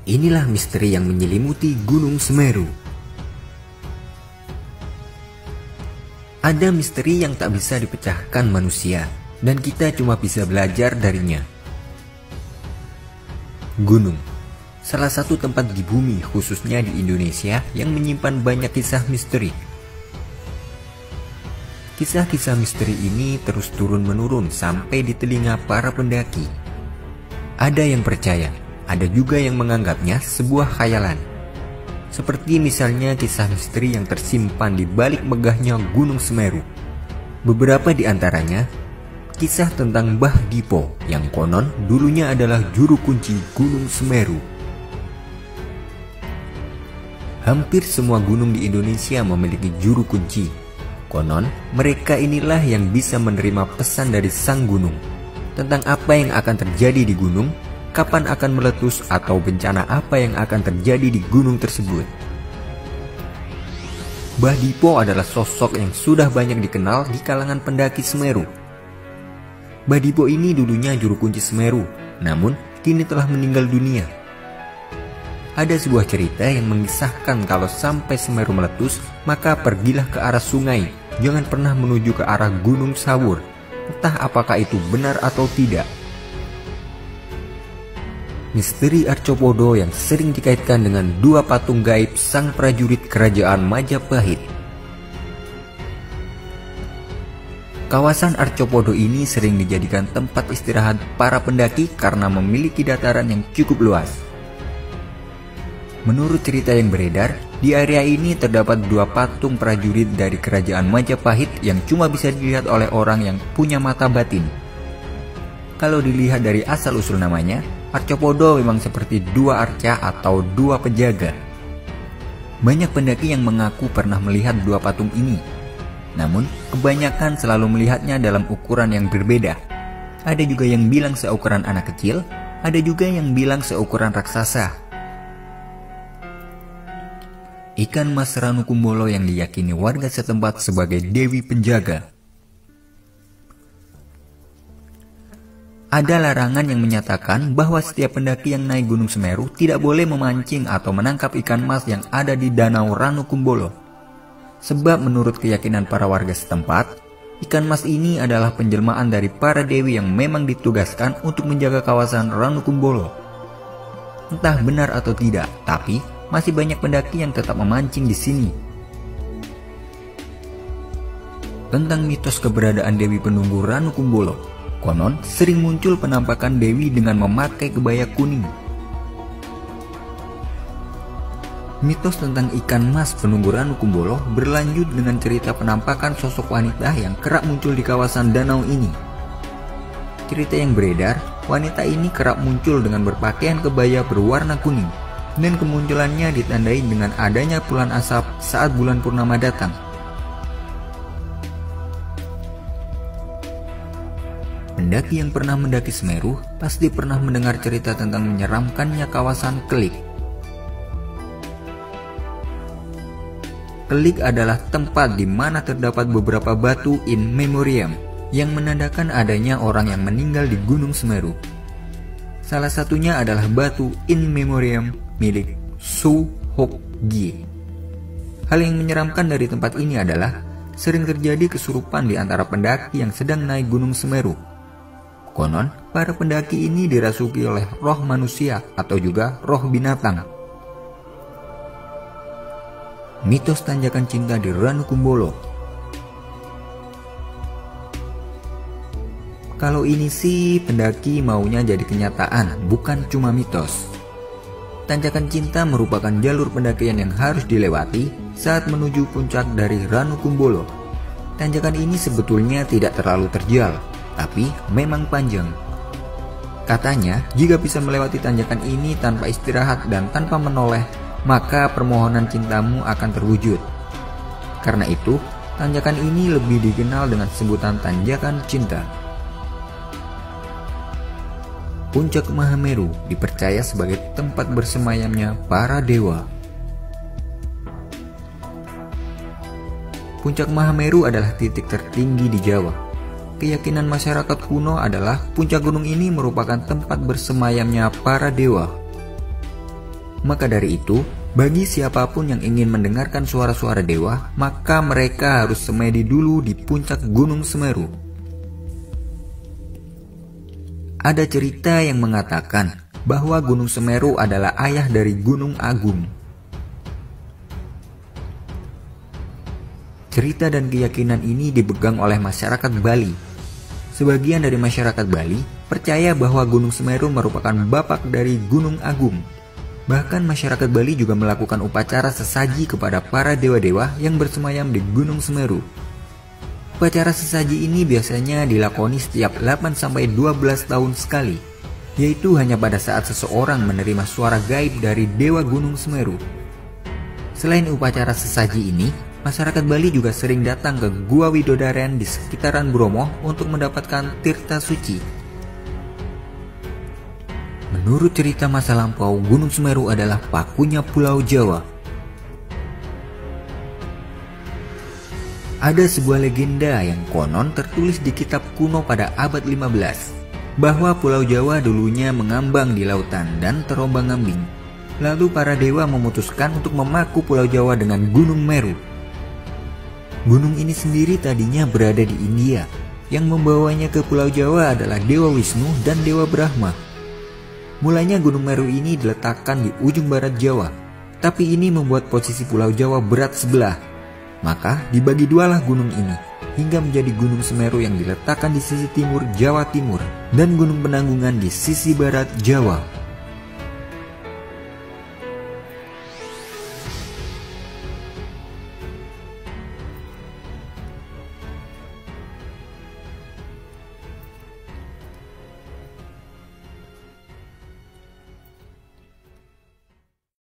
Inilah misteri yang menyelimuti Gunung Semeru. Ada misteri yang tak bisa dipecahkan manusia, dan kita cuma bisa belajar darinya. Gunung, salah satu tempat di bumi khususnya di Indonesia yang menyimpan banyak kisah misteri. Kisah-kisah misteri ini terus turun-menurun sampai di telinga para pendaki. Ada yang percaya, ada juga yang menganggapnya sebuah khayalan. Seperti misalnya kisah misteri yang tersimpan di balik megahnya Gunung Semeru. Beberapa di antaranya, kisah tentang Mbah Dipo yang konon dulunya adalah juru kunci Gunung Semeru. Hampir semua gunung di Indonesia memiliki juru kunci. Konon, mereka inilah yang bisa menerima pesan dari sang gunung tentang apa yang akan terjadi di gunung, kapan akan meletus, atau bencana apa yang akan terjadi di gunung tersebut. Mbah Dipo adalah sosok yang sudah banyak dikenal di kalangan pendaki Semeru. Mbah Dipo ini dulunya juru kunci Semeru, namun kini telah meninggal dunia. Ada sebuah cerita yang mengisahkan kalau sampai Semeru meletus, maka pergilah ke arah sungai, jangan pernah menuju ke arah Gunung Sawur. Entah apakah itu benar atau tidak. Misteri Arcopodo yang sering dikaitkan dengan dua patung gaib sang prajurit kerajaan Majapahit. Kawasan Arcopodo ini sering dijadikan tempat istirahat para pendaki karena memiliki dataran yang cukup luas. Menurut cerita yang beredar, di area ini terdapat dua patung prajurit dari kerajaan Majapahit yang cuma bisa dilihat oleh orang yang punya mata batin. Kalau dilihat dari asal-usul namanya, Arcopodo memang seperti dua arca atau dua penjaga. Banyak pendaki yang mengaku pernah melihat dua patung ini. Namun, kebanyakan selalu melihatnya dalam ukuran yang berbeda. Ada juga yang bilang seukuran anak kecil, ada juga yang bilang seukuran raksasa. Ikan mas Ranukumbolo yang diyakini warga setempat sebagai dewi penjaga. Ada larangan yang menyatakan bahwa setiap pendaki yang naik Gunung Semeru tidak boleh memancing atau menangkap ikan mas yang ada di Danau Ranukumbolo. Sebab menurut keyakinan para warga setempat, ikan mas ini adalah penjelmaan dari para dewi yang memang ditugaskan untuk menjaga kawasan Ranukumbolo. Entah benar atau tidak, tapi masih banyak pendaki yang tetap memancing di sini. Tentang mitos keberadaan Dewi Penunggu Ranukumbolo, konon sering muncul penampakan Dewi dengan memakai kebaya kuning. Mitos tentang ikan mas penunggu Ranukumbolo berlanjut dengan cerita penampakan sosok wanita yang kerap muncul di kawasan danau ini. Cerita yang beredar, wanita ini kerap muncul dengan berpakaian kebaya berwarna kuning, dan kemunculannya ditandai dengan adanya kepulan asap saat bulan purnama datang. Pendaki yang pernah mendaki Semeru pasti pernah mendengar cerita tentang menyeramkannya kawasan Kelik. Kelik adalah tempat di mana terdapat beberapa batu in memoriam yang menandakan adanya orang yang meninggal di Gunung Semeru. Salah satunya adalah batu in memoriam milik Su Hok Gye. Hal yang menyeramkan dari tempat ini adalah sering terjadi kesurupan di antara pendaki yang sedang naik Gunung Semeru. Konon, para pendaki ini dirasuki oleh roh manusia atau juga roh binatang. Mitos tanjakan cinta di Ranukumbolo. Kalau ini sih pendaki maunya jadi kenyataan, bukan cuma mitos. Tanjakan cinta merupakan jalur pendakian yang harus dilewati saat menuju puncak dari Ranukumbolo. Tanjakan ini sebetulnya tidak terlalu terjal, tapi memang panjang. Katanya, jika bisa melewati tanjakan ini tanpa istirahat dan tanpa menoleh, maka permohonan cintamu akan terwujud. Karena itu, tanjakan ini lebih dikenal dengan sebutan tanjakan cinta. Puncak Mahameru dipercaya sebagai tempat bersemayamnya para dewa. Puncak Mahameru adalah titik tertinggi di Jawa. Keyakinan masyarakat kuno adalah puncak gunung ini merupakan tempat bersemayamnya para dewa. Maka dari itu, bagi siapapun yang ingin mendengarkan suara-suara dewa, maka mereka harus semedi dulu di puncak Gunung Semeru. Ada cerita yang mengatakan bahwa Gunung Semeru adalah ayah dari Gunung Agung. Cerita dan keyakinan ini dipegang oleh masyarakat Bali. Sebagian dari masyarakat Bali percaya bahwa Gunung Semeru merupakan bapak dari Gunung Agung. Bahkan masyarakat Bali juga melakukan upacara sesaji kepada para dewa-dewa yang bersemayam di Gunung Semeru. Upacara sesaji ini biasanya dilakoni setiap 8-12 tahun sekali, yaitu hanya pada saat seseorang menerima suara gaib dari Dewa Gunung Semeru. Selain upacara sesaji ini, masyarakat Bali juga sering datang ke Gua Widodaren di sekitaran Bromo untuk mendapatkan tirta suci. Menurut cerita masa lampau, Gunung Semeru adalah pakunya Pulau Jawa. Ada sebuah legenda yang konon tertulis di kitab kuno pada abad 15, bahwa Pulau Jawa dulunya mengambang di lautan dan terombang-ambing. Lalu para dewa memutuskan untuk memaku Pulau Jawa dengan Gunung Meru. Gunung ini sendiri tadinya berada di India. Yang membawanya ke Pulau Jawa adalah Dewa Wisnu dan Dewa Brahma. Mulanya Gunung Meru ini diletakkan di ujung barat Jawa, tapi ini membuat posisi Pulau Jawa berat sebelah. Maka dibagi dualah gunung ini, hingga menjadi Gunung Semeru yang diletakkan di sisi timur Jawa Timur, dan Gunung Penanggungan di sisi barat Jawa.